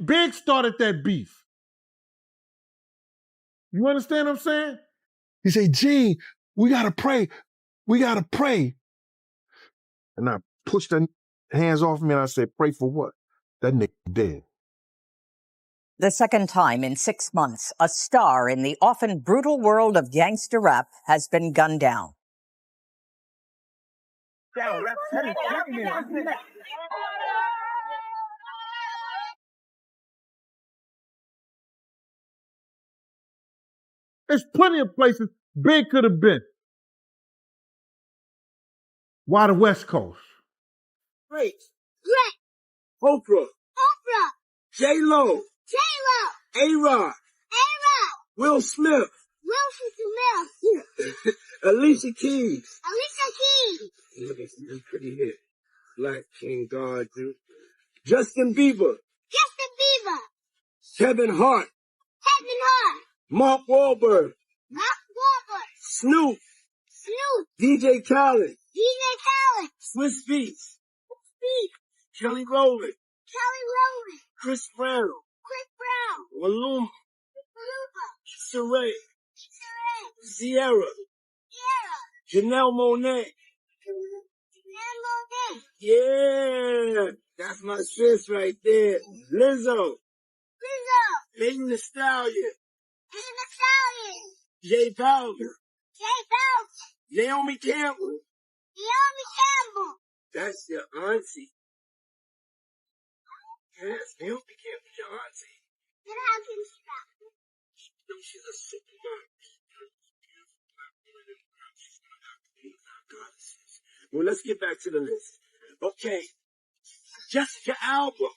Big started that beef. You understand what I'm saying? He said, Gene, we gotta pray. We gotta pray. And I pushed the hands off me and I said, pray for what? That nigga dead. The second time in 6 months, a star in the often brutal world of gangster rap has been gunned down. There's plenty of places Big could have been. Why the West Coast? Great. Oprah. J-Lo. A-Rod. Will Smith. Alicia Keys. Look at this pretty hit. Black King God, dude. Justin Bieber. Kevin Hart. Mark Wahlberg. Snoop. DJ Khaled. Swiss Beats. Kelly Rowland. Chris Brown. Maluma. Sheree. Sierra. Janelle Monáe. Yeah, that's my sis right there. Lizzo. Megan Thee Stallion. Jay Powell. Naomi Campbell. That's your auntie. Yes, Naomi Campbell's your auntie. No, she's a supermodel. Well, let's get back to the list. Okay. Jessica Alba.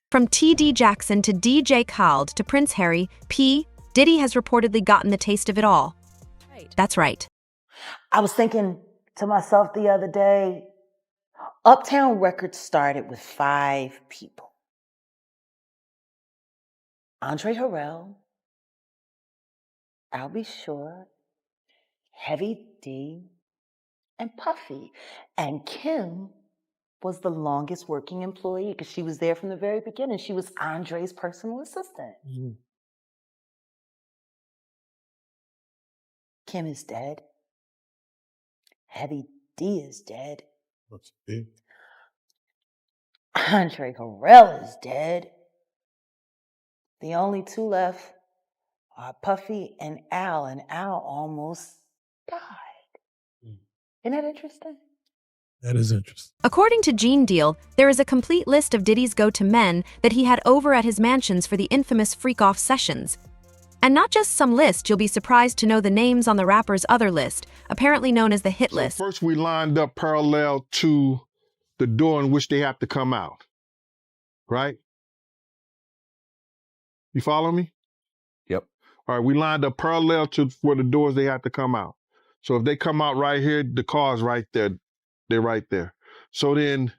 From T.D. Jackson to DJ Khaled to Prince Harry, Diddy has reportedly gotten the taste of it all. That's right. I was thinking to myself the other day, Uptown Records started with 5 people. Andre Harrell, I'll Be Sure, Heavy D, and Puffy. And Kim was the longest working employee because she was there from the very beginning. She was Andre's personal assistant. Mm-hmm. Kim is dead. Heavy D is dead. What's big? Andre Harrell is dead. The only 2 left are Puffy and Al almost died. Isn't that interesting? That is interesting. According to Gene Deal, there is a complete list of Diddy's go-to men that he had over at his mansions for the infamous freak-off sessions. And not just some list, you'll be surprised to know the names on the rapper's other list, apparently known as the hit list. First, we lined up parallel to the door in which they have to come out, right? You follow me? Yep. All right, we lined up parallel to where the doors they have to come out. So if they come out right here, the car's right there. They're right there. So then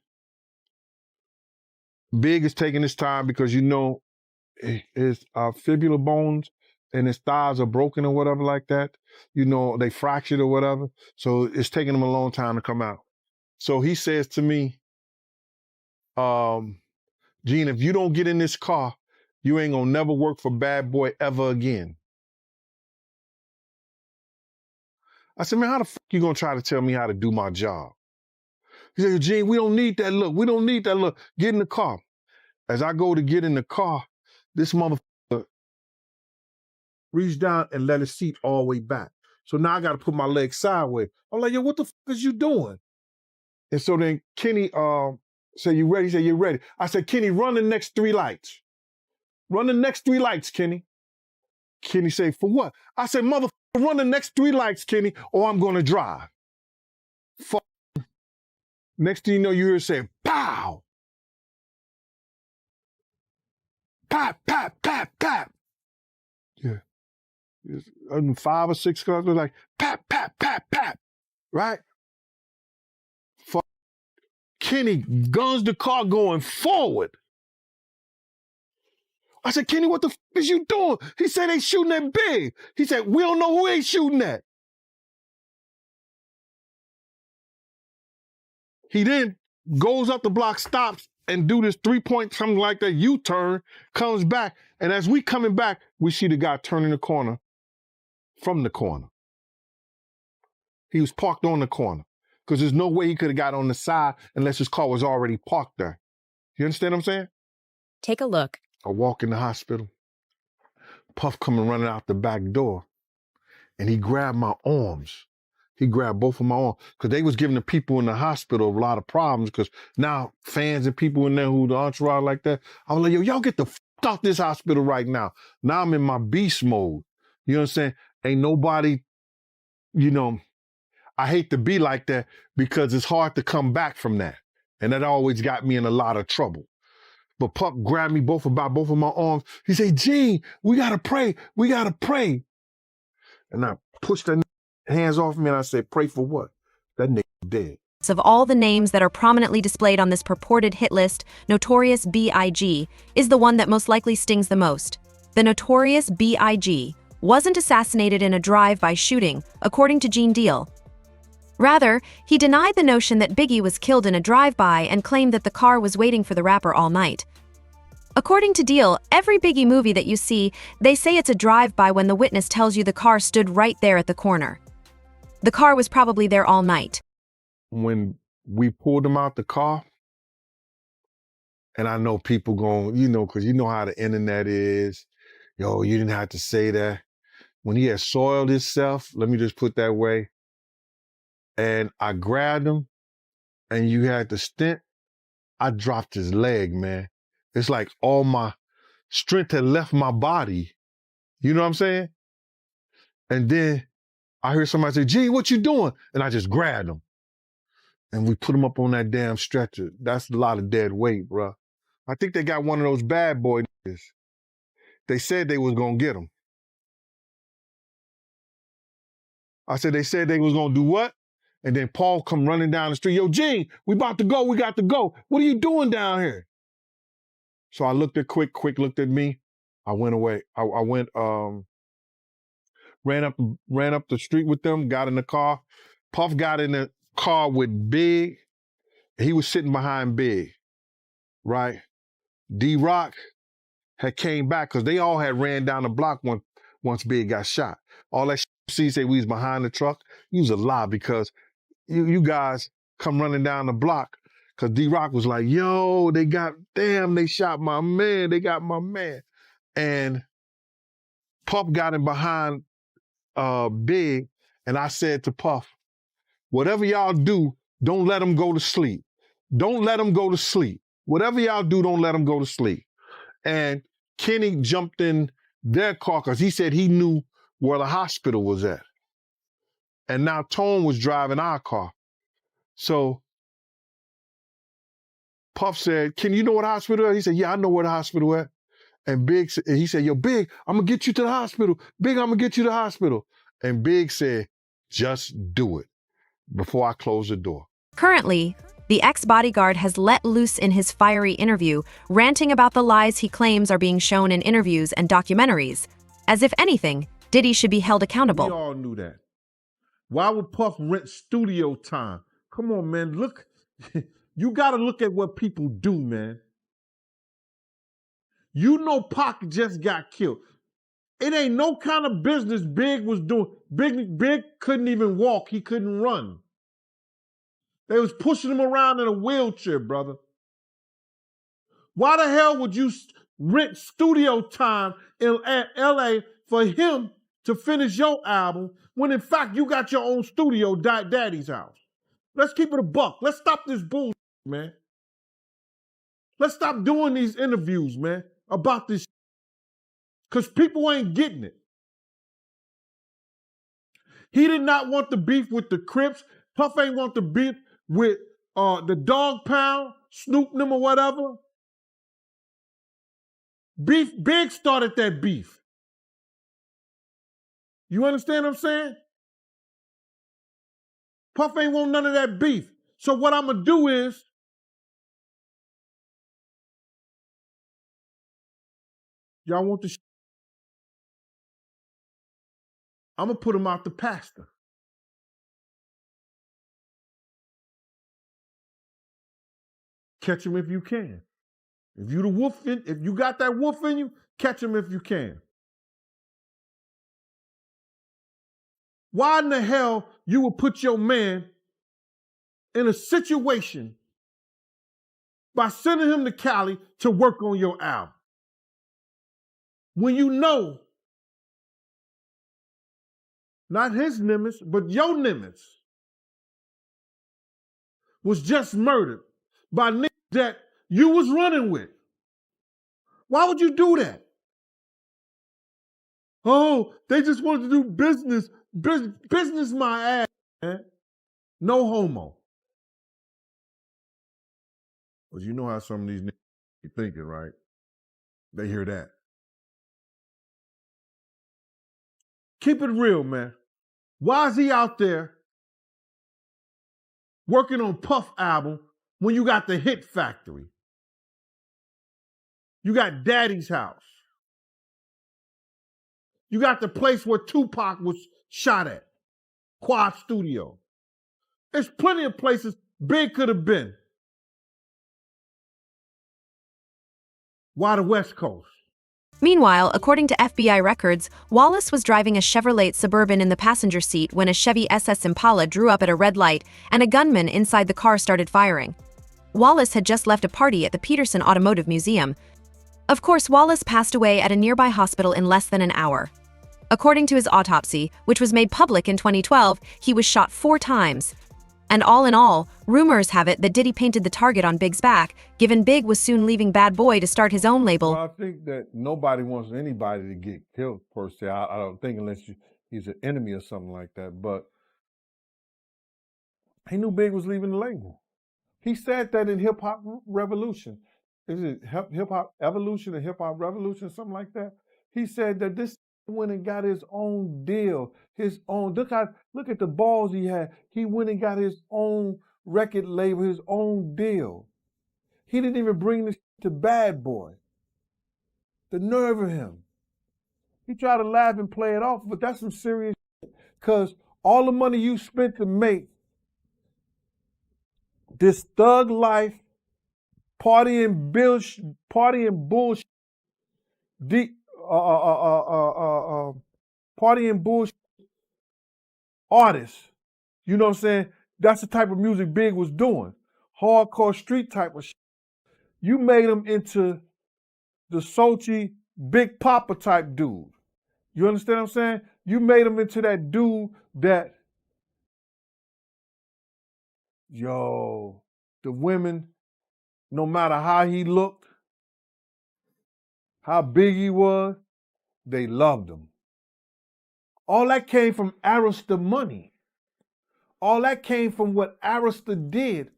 Big is taking his time because, you know, his fibular bones and his thighs are broken or whatever like that. You know, they fractured or whatever. So it's taking him a long time to come out. So he says to me, Gene, if you don't get in this car, you ain't gonna never work for Bad Boy ever again. I said, man, how the fuck you gonna try to tell me how to do my job? He said, Gene, we don't need that look. We don't need that look. Get in the car. As I go to get in the car, this motherfucker reached down and let his seat all the way back. So now I got to put my legs sideways. I'm like, yo, what the fuck is you doing? And so then Kenny said, you ready? He said, you ready? I said, Kenny, run the next 3 lights. Run the next 3 lights, Kenny. Kenny said, for what? I said, motherfucker, run the next 3 lights, Kenny, or I'm going to drive. Fuck. Next thing you know, you hear it say, pow. Pap, pap, pap, pap. Yeah. 5 or 6 cars were like, pap, pap, pap, pap. Right? Fuck. Kenny guns the car going forward. I said, Kenny, what the f is you doing? He said they shooting at Big. He said, we don't know who they shooting at. He then goes up the block, stops, and do this 3-point, something like that, U-turn, comes back. And as we coming back, we see the guy turning the corner from the corner. He was parked on the corner because there's no way he could have got on the side unless his car was already parked there. You understand what I'm saying? Take a look. I walk in the hospital. Puff coming running out the back door, and he grabbed my arms. He grabbed both of my arms because they was giving the people in the hospital a lot of problems because now fans and people in there who the entourage like that, I was like, yo, y'all get the f out this hospital right now. Now I'm in my beast mode. You know what I'm saying? Ain't nobody, you know, I hate to be like that because it's hard to come back from that. And that always got me in a lot of trouble. But Pup grabbed me both of my arms. He said, Gene, we got to pray. We got to pray. And I pushed that hands off me and I said, pray for what? That nigga dead. Of all the names that are prominently displayed on this purported hit list, Notorious B.I.G. is the one that most likely stings the most. The Notorious B.I.G. wasn't assassinated in a drive-by shooting, according to Gene Deal. Rather, he denied the notion that Biggie was killed in a drive-by and claimed that the car was waiting for the rapper all night. According to Deal, every Biggie movie that you see, they say it's a drive-by when the witness tells you the car stood right there at the corner. The car was probably there all night. When we pulled him out the car, and I know people going, you know, because you know how the internet is. Yo, you didn't have to say that. When he had soiled himself, let me just put that way, and I grabbed him, and you had the stent, I dropped his leg, man. It's like all my strength had left my body. You know what I'm saying? And then I heard somebody say, Gene, what you doing? And I just grabbed him. And we put him up on that damn stretcher. That's a lot of dead weight, bro. I think they got one of those bad boy niggas. They said they was gonna get him. I said, they said they was gonna do what? And then Paul come running down the street. Yo, Gene, we about to go. We got to go. What are you doing down here? So I looked at Quick looked at me. I went away. I went, ran up the street with them, got in the car. Puff got in the car with Big. He was sitting behind Big, right? D-Rock had came back because they all had ran down the block once Big got shot. All that shit say we was behind the truck. You was a lie because you guys come running down the block because D-Rock was like, yo, they shot my man. They got my man. And Puff got him behind Big, and I said to Puff, whatever y'all do, don't let him go to sleep. Don't let him go to sleep. Whatever y'all do, don't let him go to sleep. And Kenny jumped in their car because he said he knew where the hospital was at. And now Tone was driving our car. So Puff said, Kenny, you know where the hospital is? He said, yeah, I know where the hospital is. And he said, yo, Big, I'm going to get you to the hospital. Big, I'm going to get you to the hospital. And Big said, just do it before I close the door. Currently, the ex-bodyguard has let loose in his fiery interview, ranting about the lies he claims are being shown in interviews and documentaries. As if anything, Diddy should be held accountable. We all knew that. Why would Puff rent studio time? Come on, man, look. You got to look at what people do, man. You know Pac just got killed. It ain't no kind of business Big was doing. Big couldn't even walk. He couldn't run. They was pushing him around in a wheelchair, brother. Why the hell would you rent studio time in L.A. for him to finish your album when in fact you got your own studio, Daddy's house? Let's keep it a buck. Let's stop this bullshit, man. Let's stop doing these interviews, man, about this because people ain't getting it. He did not want the beef with the Crips. Puff ain't want the beef with the Dog Pound, Snoop them or whatever. Big started that beef. You understand what I'm saying? Puff ain't want none of that beef. So what I'm going to do is, y'all want the I'm going to put him out the pasture. catch him if you can. If you got that wolf in you, catch him if you can. Why in the hell you would put your man in a situation by sending him to Cali to work on your album? When you know, not his Nimitz, but your Nimitz was just murdered by niggas that you was running with. Why would you do that? Oh, they just wanted to do business. Business my ass, man. No homo. But you know how some of these niggas be thinking, right? They hear that. Keep it real, man. Why is he out there working on Puff album when you got the Hit Factory? You got Daddy's House. You got the place where Tupac was shot at, Quad Studio. There's plenty of places Big could have been. Why the West Coast? Meanwhile, according to FBI records, Wallace was driving a Chevrolet Suburban in the passenger seat when a Chevy SS Impala drew up at a red light and a gunman inside the car started firing. Wallace had just left a party at the Peterson Automotive Museum. Of course, Wallace passed away at a nearby hospital in less than an hour. According to his autopsy, which was made public in 2012, he was shot 4 times. And all in all, rumors have it that Diddy painted the target on Big's back, given Big was soon leaving Bad Boy to start his own label. Well, I think that nobody wants anybody to get killed, per se. I don't think unless he's an enemy or something like that. But he knew Big was leaving the label. He said that in Hip Hop Revolution. Is it Hip Hop Evolution or Hip Hop Revolution, something like that? He said that this went and got his own deal, his own. Look at the balls he had. He went and got his own record label, his own deal. He didn't even bring this to Bad Boy. The nerve of him. He tried to laugh and play it off, but that's some serious shit. Because all the money you spent to make this thug life, partying bullshit, partying bullshit artists. You know what I'm saying? That's the type of music Big was doing. Hardcore street type of shit. You made him into the Sochi Big Papa type dude. You understand what I'm saying? You made him into that dude that, the women, no matter how he looked, how big he was, they loved him. All that came from Arista money. All that came from what Arista did.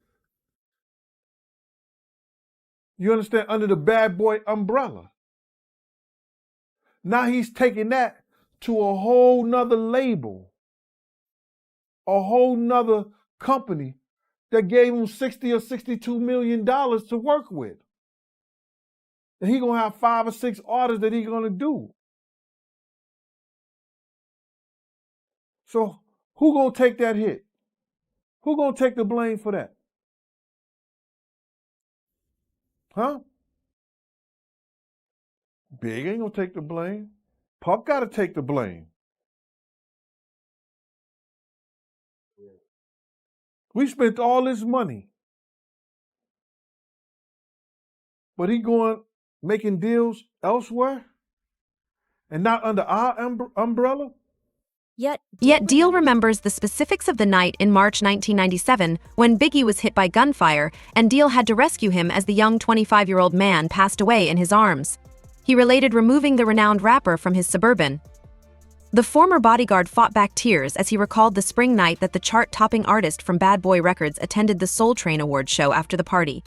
You understand? Under the Bad Boy umbrella. Now he's taking that to a whole nother label, a whole nother company that gave him $60 or $62 million to work with. And he gonna have 5 or 6 artists that he gonna do. So who gonna take that hit? Who gonna take the blame for that? Huh? Big ain't gonna take the blame. Puff gotta take the blame. We spent all this money. But he going making deals elsewhere? And not under our umbrella? Yet Deal remembers the specifics of the night in March 1997 when Biggie was hit by gunfire and Deal had to rescue him as the young 25-year-old man passed away in his arms. He related removing the renowned rapper from his Suburban. The former bodyguard fought back tears as he recalled the spring night that the chart-topping artist from Bad Boy Records attended the Soul Train Awards show after the party.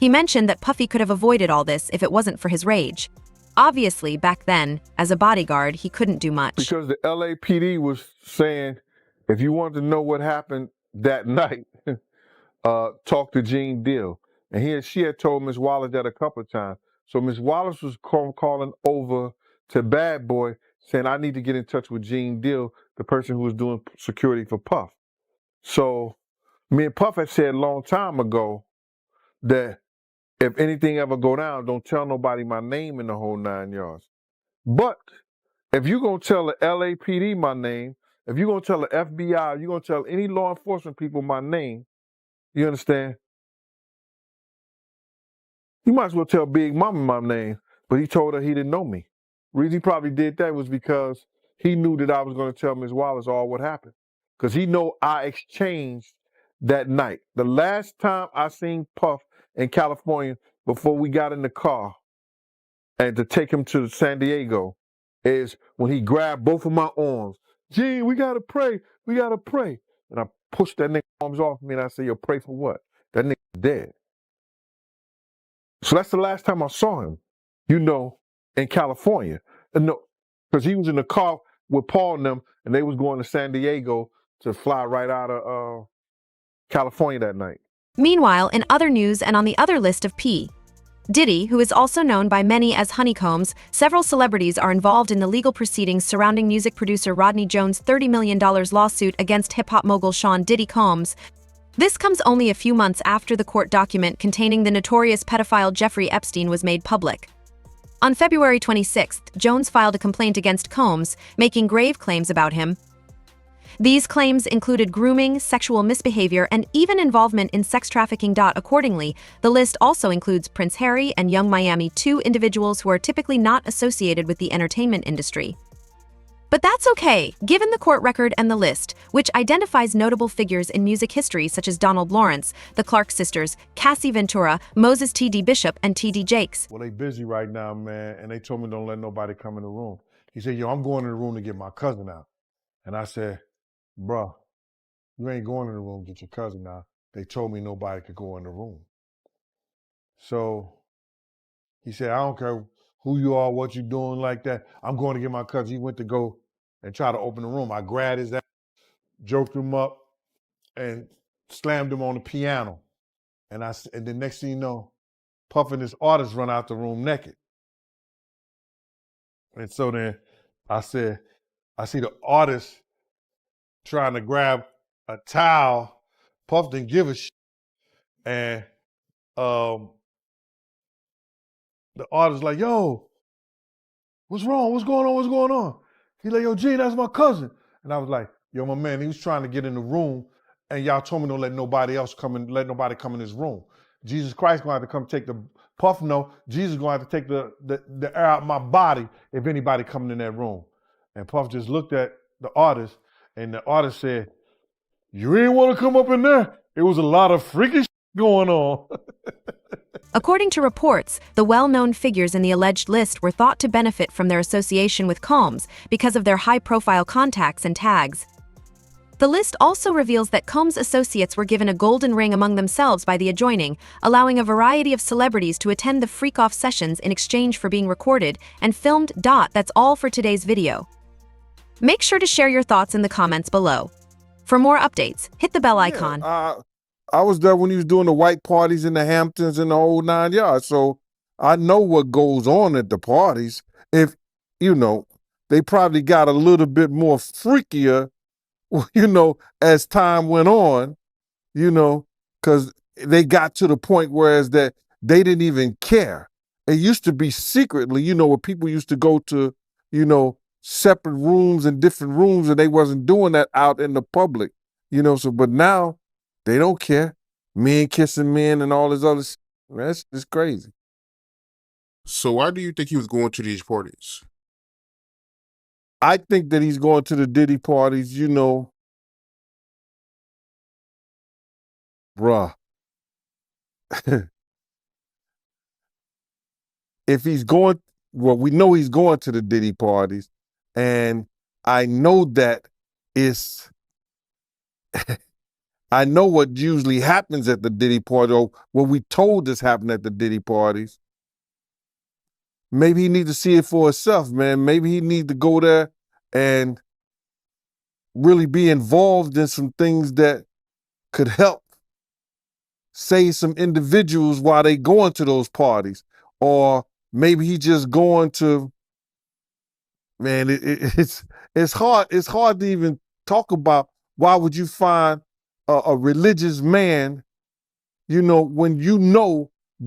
He mentioned that Puffy could have avoided all this if it wasn't for his rage. Obviously, back then, as a bodyguard, he couldn't do much. Because the LAPD was saying, if you want to know what happened that night, talk to Gene Deal. And she had told Miss Wallace that a couple of times. So Miss Wallace was calling over to Bad Boy saying, I need to get in touch with Gene Deal, the person who was doing security for Puff. So me and Puff had said a long time ago that if anything ever go down, don't tell nobody my name in the whole 9 yards. But if you're going to tell the LAPD my name, if you're going to tell the FBI, you're going to tell any law enforcement people my name, you understand? You might as well tell Big Mama my name, but he told her he didn't know me. The reason he probably did that was because he knew that I was going to tell Ms. Wallace all what happened. Because he know I exchanged that night. The last time I seen Puff in California before we got in the car and to take him to San Diego is when he grabbed both of my arms. Gene, we got to pray. We got to pray. And I pushed that nigga arms off me and I said, yo, pray for what? That nigga dead. So that's the last time I saw him, in California. And because he was in the car with Paul and them, and they was going to San Diego to fly right out of California that night. Meanwhile, in other news and on the other list of P. Diddy, who is also known by many as Honeycombs, several celebrities are involved in the legal proceedings surrounding music producer Rodney Jones' $30 million lawsuit against hip-hop mogul Sean Diddy Combs. This comes only a few months after the court document containing the notorious pedophile Jeffrey Epstein was made public. On February 26th, Jones filed a complaint against Combs, making grave claims about him. These claims included grooming, sexual misbehavior, and even involvement in sex trafficking. Accordingly, the list also includes Prince Harry and Young Miami, two individuals who are typically not associated with the entertainment industry. But that's okay, given the court record and the list, which identifies notable figures in music history such as Donald Lawrence, the Clark sisters, Cassie Ventura, Moses T.D. Bishop, and T.D. Jakes. Well, they busy right now, man, and they told me don't let nobody come in the room. He said, yo, I'm going in the room to get my cousin out. And I said, bruh, you ain't going in the room to get your cousin out. They told me nobody could go in the room. So he said, I don't care who you are, what you doing like that. I'm going to get my cousin. He went to go and try to open the room. I grabbed his ass, joked him up, and slammed him on the piano. And the next thing you know, Puff and his artist run out the room naked. And so then I said, I see the artist trying to grab a towel. Puff didn't give a shit. And the artist like, yo, what's wrong? What's going on? What's going on? He's like, yo, Gene, that's my cousin. And I was like, yo, my man, he was trying to get in the room, and y'all told me don't let nobody else come in, let nobody come in this room. Jesus Christ gonna have to come take the Puff. No, Jesus gonna have to take the air out of my body if anybody coming in that room. And Puff just looked at the artist, and the artist said, you ain't want to come up in there. It was a lot of freaky shit going on. According to reports, the well-known figures in the alleged list were thought to benefit from their association with Combs because of their high-profile contacts and tags. The list also reveals that Combs' associates were given a golden ring among themselves by the adjoining, allowing a variety of celebrities to attend the freak-off sessions in exchange for being recorded and filmed. That's all for today's video. Make sure to share your thoughts in the comments below. For more updates, hit the bell icon. I was there when he was doing the white parties in the Hamptons and the whole 9 yards, so I know what goes on at the parties. If, they probably got a little bit more freakier, as time went on, because they got to the point whereas that they didn't even care. It used to be secretly, where people used to go to, separate rooms and different rooms, and they wasn't doing that out in the public, but now they don't care. Men kissing men and all this other shit. That's just crazy. So why do you think he was going to these parties? I think that he's going to the Diddy parties, bruh. If he's going, well, we know he's going to the Diddy parties, and I know that it's, I know what usually happens at the Diddy party, or what we told us happened at the Diddy parties. Maybe he needs to see it for himself, man. Maybe he needs to go there and really be involved in some things that could help save some individuals while they going to those parties. Or maybe he just going to, man, it's hard to even talk about. Why would you find a religious man, when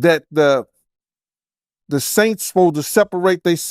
that the saints supposed to separate themselves